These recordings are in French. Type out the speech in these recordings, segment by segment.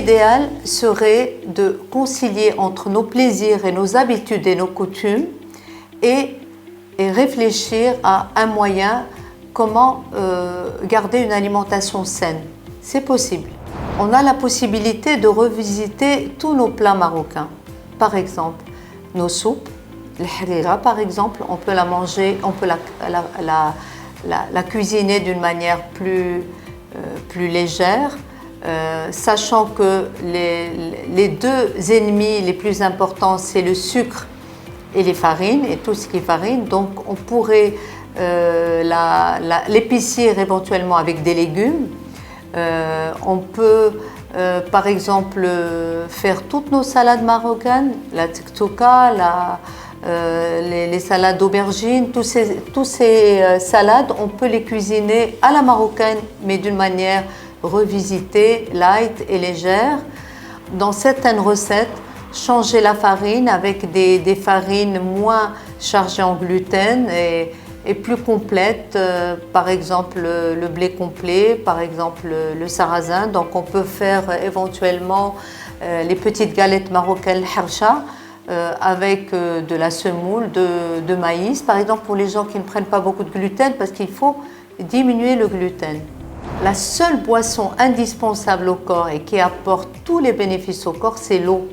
L'idéal serait de concilier entre nos plaisirs et nos habitudes et nos coutumes et réfléchir à un moyen comment garder une alimentation saine. C'est possible. On a la possibilité de revisiter tous nos plats marocains. Par exemple, nos soupes, le harira par exemple, on peut la manger, on peut la cuisiner d'une manière plus légère, sachant que les deux ennemis les plus importants, c'est le sucre et les farines, et tout ce qui est farine. Donc on pourrait l'épicer éventuellement avec des légumes. On peut par exemple faire toutes nos salades marocaines, la tiktouka, les salades d'aubergines, tous ces salades, on peut les cuisiner à la marocaine, mais d'une manière revisitée, light et légère. Dans certaines recettes, changer la farine avec des farines moins chargées en gluten et plus complètes, par exemple le blé complet, par exemple le sarrasin. Donc on peut faire éventuellement les petites galettes marocaines harsha, avec de la semoule de maïs, par exemple pour les gens qui ne prennent pas beaucoup de gluten, parce qu'il faut diminuer le gluten. La seule boisson indispensable au corps et qui apporte tous les bénéfices au corps, c'est l'eau.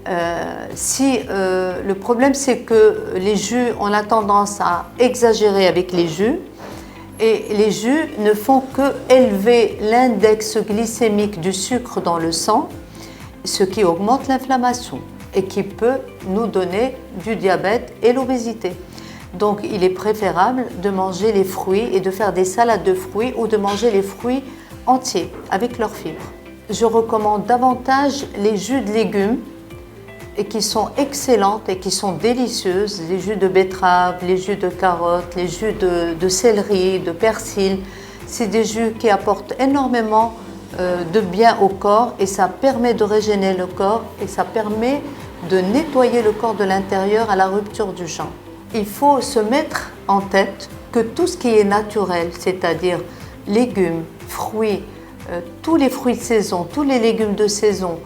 Le problème, c'est que les jus, on a tendance à exagérer avec les jus, et les jus ne font que élever l'index glycémique du sucre dans le sang, ce qui augmente l'inflammation et qui peut nous donner du diabète et l'obésité. Donc il est préférable de manger les fruits et de faire des salades de fruits ou de manger les fruits entiers avec leurs fibres. Je recommande davantage les jus de légumes et qui sont excellentes et qui sont délicieuses, les jus de betterave, les jus de carottes, les jus de céleri, de persil. C'est des jus qui apportent énormément de bien au corps, et ça permet de régénérer le corps et ça permet de nettoyer le corps de l'intérieur à la rupture du jeûne. Il faut se mettre en tête que tout ce qui est naturel, c'est-à-dire légumes, fruits, tous les fruits de saison, tous les légumes de saison,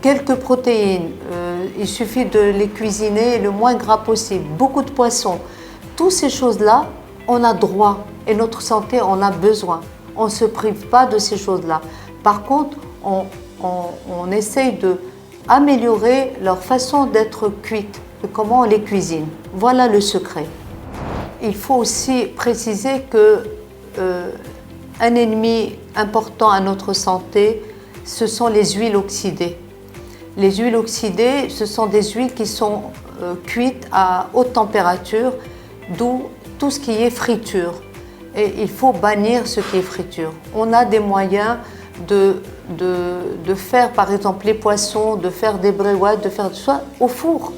quelques protéines, il suffit de les cuisiner le moins gras possible, beaucoup de poissons. Toutes ces choses-là, on a droit, et notre santé en a besoin. On ne se prive pas de ces choses-là. Par contre, on essaye d'améliorer leur façon d'être cuite et comment on les cuisine. Voilà le secret. Il faut aussi préciser que un ennemi important à notre santé, ce sont les huiles oxydées. Les huiles oxydées, ce sont des huiles qui sont cuites à haute température, d'où tout ce qui est friture. Et il faut bannir ce qui est friture. On a des moyens de faire par exemple les poissons, de faire des bréouades, de faire tout ça au four.